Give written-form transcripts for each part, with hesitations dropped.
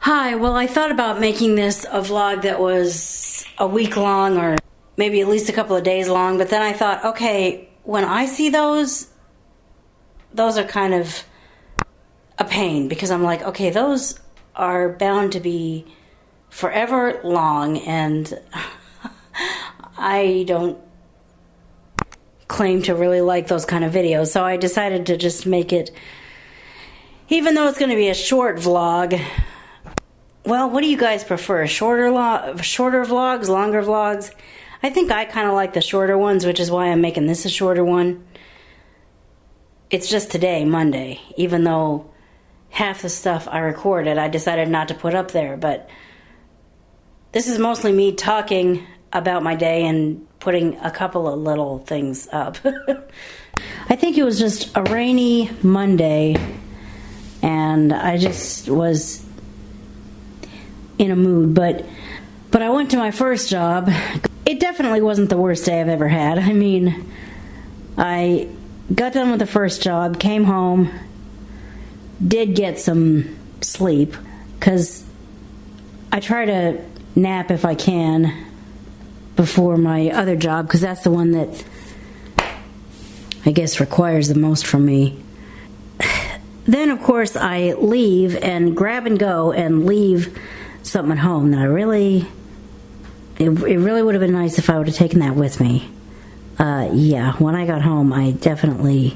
Hi, well, I thought about making this a vlog that was a week long or maybe at least a couple of days long, but then I thought, okay, when I see those are kind of a pain because I'm like, okay, those are bound to be forever long and I don't claim to really like those kind of videos, so I decided to just make it, even though it's going to be a short vlog. Well, what do you guys prefer? Shorter vlogs, longer vlogs? I think I kind of like the shorter ones, which is why I'm making this a shorter one. It's just today, Monday, even though half the stuff I recorded I decided not to put up there, but this is mostly me talking about my day and putting a couple of little things up. I think it was just a rainy Monday and I just was in a mood, but I went to my first job. It definitely wasn't the worst day I've ever had. I mean, I got done with the first job, came home, did get some sleep, because I try to nap if I can before my other job, because that's the one that I guess requires the most from me. Then, of course, I leave and grab and go and leave something at home that it really would have been nice if I would have taken that with me. Yeah, when I got home, I definitely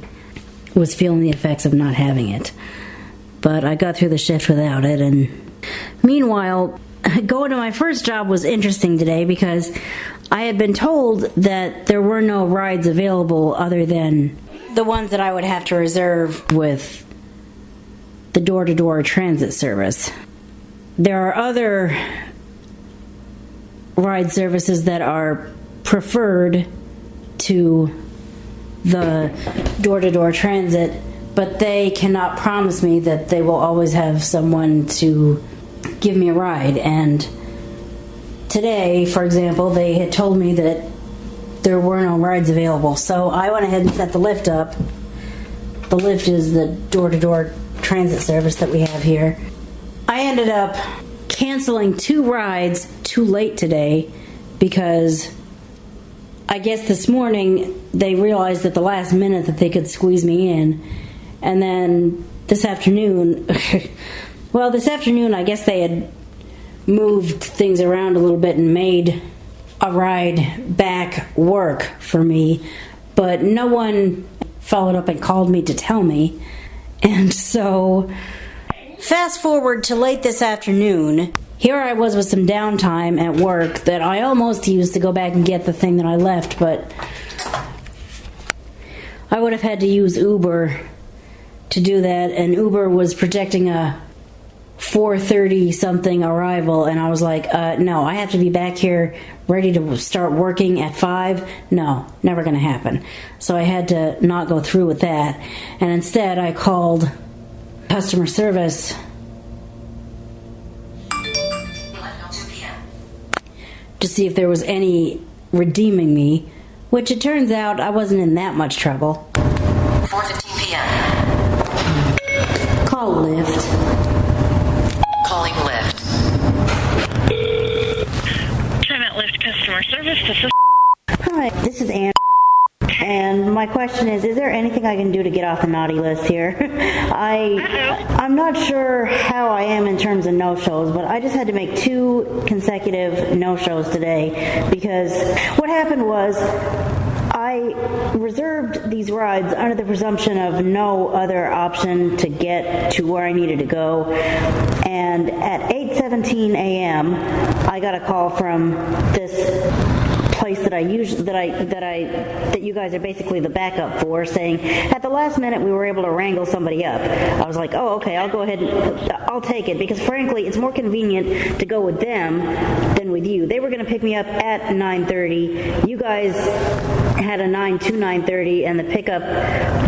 was feeling the effects of not having it. But I got through the shift without it, and meanwhile, going to my first job was interesting today because I had been told that there were no rides available other than the ones that I would have to reserve with the door-to-door transit service. There are other ride services that are preferred to the door-to-door transit, but they cannot promise me that they will always have someone to give me a ride. And today, for example, they had told me that there were no rides available, so I went ahead and set the Lyft up. The Lyft is the door-to-door transit service that we have here. I ended up canceling 2 rides too late today because I guess this morning they realized at the last minute that they could squeeze me in. And then this afternoon, this afternoon I guess they had moved things around a little bit and made a ride back work for me, but no one followed up and called me to tell me. And so fast forward to late this afternoon, here I was with some downtime at work that I almost used to go back and get the thing that I left, but I would have had to use Uber to do that, and Uber was projecting a 4:30 something arrival, and I was like, no, I have to be back here ready to start working at 5. No, never gonna happen. So I had to not go through with that, and instead I called customer service to see if there was any redeeming me, which it turns out I wasn't in that much trouble. 4:15 p.m. Call Lyft. Calling Lyft. TriMet Lyft customer service. This is. Hi, this is Ann. And my question is there anything I can do to get off the naughty list here? I'm not sure how I am in terms of no-shows, but I just had to make 2 consecutive no-shows today because what happened was I reserved these rides under the presumption of no other option to get to where I needed to go. And at 8:17 a.m., I got a call from this place that you guys are basically the backup for, saying at the last minute we were able to wrangle somebody up. I was like, oh, okay, I'll go ahead and I'll take it, because frankly it's more convenient to go with them than with you. They were going to pick me up at 9:30. You guys had a 9 to 9:30, and the pickup,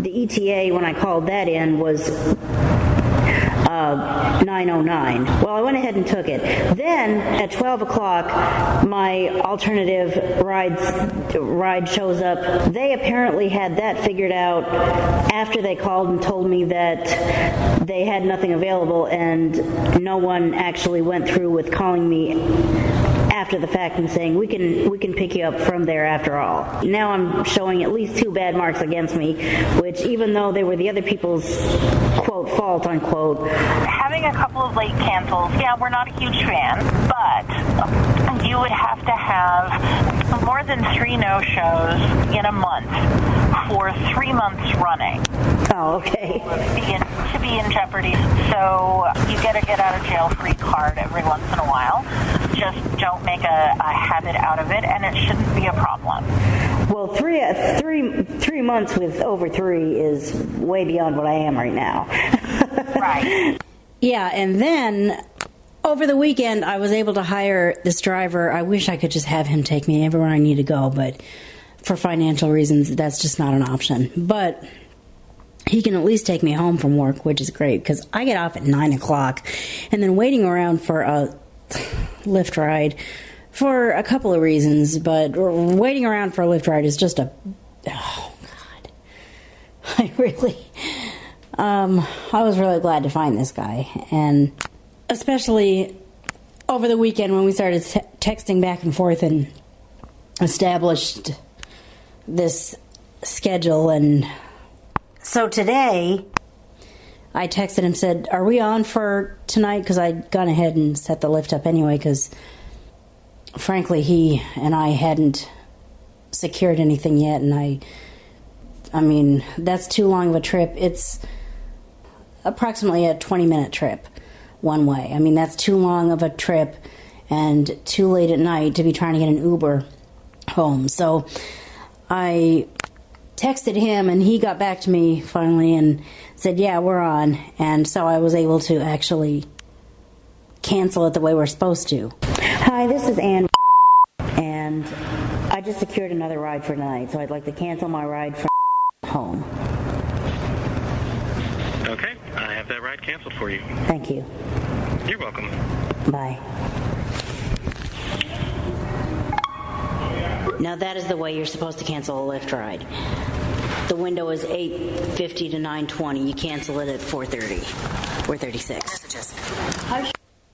the ETA when I called that in was 909. Well, I went ahead and took it. Then at 12 o'clock, my alternative ride shows up. They apparently had that figured out after they called and told me that they had nothing available, and no one actually went through with calling me after the fact and saying we can pick you up from there after all. Now I'm showing at least 2 bad marks against me, which even though they were the other people's quote fault unquote. Having a couple of late cancels, yeah, we're not a huge fan, but you would have to have more than 3 no-shows in a month for 3 months running. Oh, okay. To be in jeopardy. So you get a get out of jail free card every once in a while. Just don't make a habit out of it, and it shouldn't be a problem. Well, three months with over 3 is way beyond what I am right now. Right. Yeah, and then over the weekend, I was able to hire this driver. I wish I could just have him take me everywhere I need to go, but for financial reasons, that's just not an option. But he can at least take me home from work, which is great, because I get off at 9 o'clock, and then waiting around for a Lyft ride for a couple of reasons, but waiting around for a Lyft ride is just oh God. I was really glad to find this guy, and especially over the weekend when we started texting back and forth and established this schedule. And so today I texted him, said, are we on for tonight? Because I'd gone ahead and set the Lyft up anyway, because frankly he and I hadn't secured anything yet, and I mean, that's too long of a trip. It's approximately a 20-minute trip one way. I mean, that's too long of a trip and too late at night to be trying to get an Uber home. So I texted him, and he got back to me finally and said, yeah, we're on. And so I was able to actually cancel it the way we're supposed to. Hi, this is Ann, and I just secured another ride for tonight, so I'd like to cancel my ride from home. Okay, I have that ride canceled for you. Thank you. You're welcome. Bye. Now that is the way you're supposed to cancel a Lyft ride. The window is 8:50 to 9:20. You cancel it at 4:30, 4:36. Messages.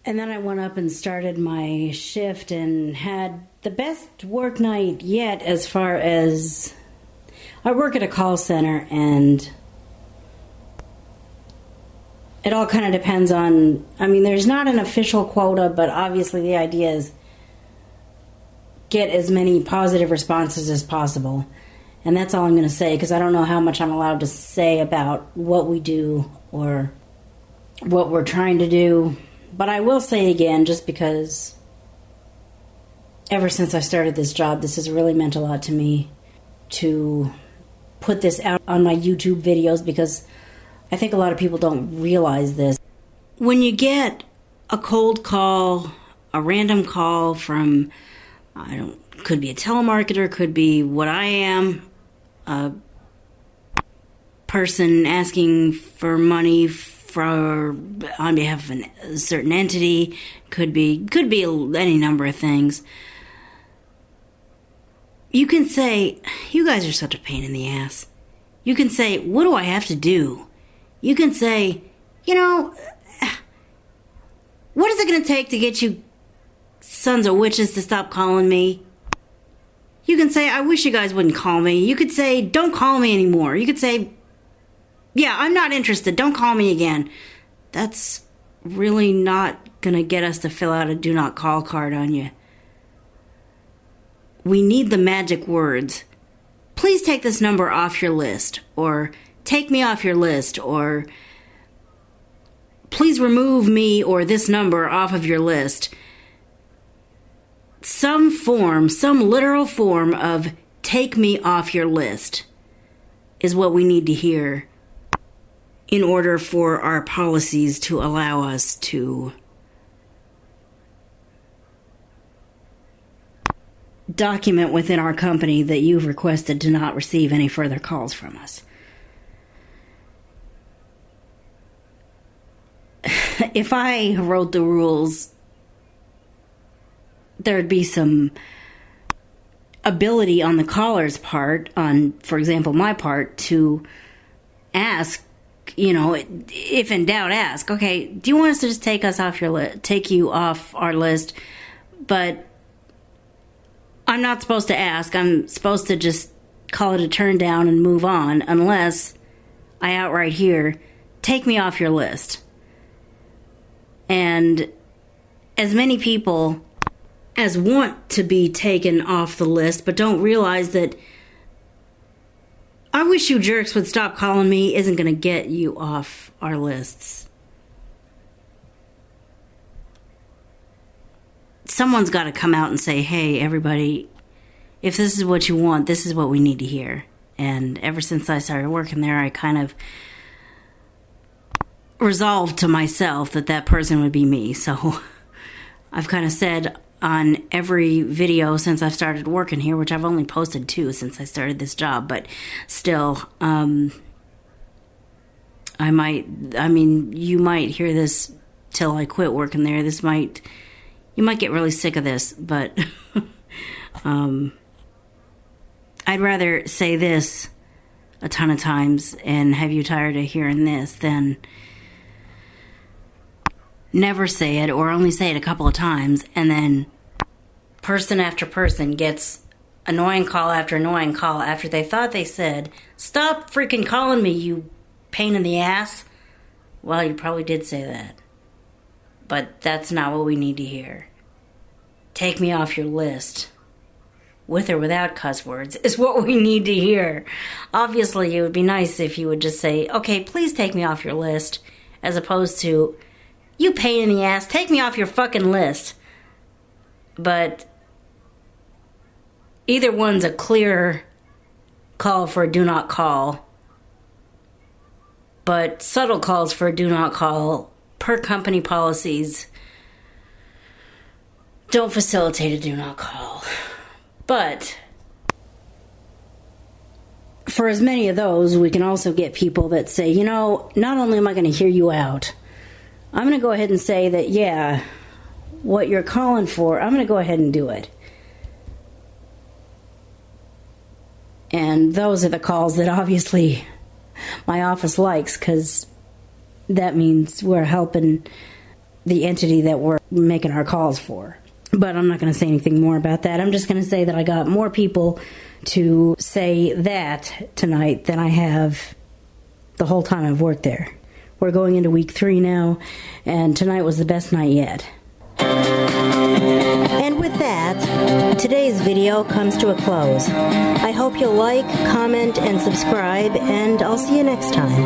And then I went up and started my shift and had the best work night yet, as far as I work at a call center, and it all kind of depends on, I mean, there's not an official quota, but obviously the idea is get as many positive responses as possible. And that's all I'm going to say, because I don't know how much I'm allowed to say about what we do or what we're trying to do. But I will say again, just because ever since I started this job, this has really meant a lot to me to put this out on my YouTube videos, because I think a lot of people don't realize this. When you get a cold call, a random call from, could be a telemarketer, could be what I am, a person asking for money on behalf of a certain entity, could be any number of things. You can say, you guys are such a pain in the ass. You can say, what do I have to do? You can say, what is it going to take to get you sons of witches to stop calling me? You can say, I wish you guys wouldn't call me. You could say, don't call me anymore. You could say, yeah, I'm not interested. Don't call me again. That's really not going to get us to fill out a do not call card on you. We need the magic words. Please take this number off your list, or take me off your list, or please remove me or this number off of your list. Some literal form of take me off your list is what we need to hear in order for our policies to allow us to document within our company that you've requested to not receive any further calls from us. if I wrote the rules, there'd be some ability on the caller's part, on, for example, my part, to ask, if in doubt, ask, okay, do you want us to just take you off our list? But I'm not supposed to ask. I'm supposed to just call it a turn down and move on, unless I outright hear, take me off your list. And as many people as want to be taken off the list but don't realize that I wish you jerks would stop calling me isn't going to get you off our lists. Someone's got to come out and say, hey, everybody, if this is what you want, this is what we need to hear. And ever since I started working there, I kind of resolved to myself that person would be me. So I've kind of said on every video since I've started working here, which I've only posted 2 since I started this job, but still, you might hear this till I quit working there. You might get really sick of this, but I'd rather say this a ton of times and have you tired of hearing this than never say it, or only say it a couple of times, and then person after person gets annoying call after annoying call after they thought they said, stop freaking calling me, you pain in the ass. Well, you probably did say that. But that's not what we need to hear. Take me off your list. With or without cuss words is what we need to hear. Obviously, it would be nice if you would just say, okay, please take me off your list, as opposed to, you pain in the ass, take me off your fucking list. But either one's a clear call for a do not call. But subtle calls for a do not call, per company policies, don't facilitate a do not call. But for as many of those, we can also get people that say, not only am I going to hear you out, I'm going to go ahead and say that, yeah, what you're calling for, I'm going to go ahead and do it. And those are the calls that obviously my office likes, because that means we're helping the entity that we're making our calls for. But I'm not going to say anything more about that. I'm just going to say that I got more people to say that tonight than I have the whole time I've worked there. We're going into week 3 now, and tonight was the best night yet. And with that, today's video comes to a close. I hope you'll like, comment, and subscribe, and I'll see you next time.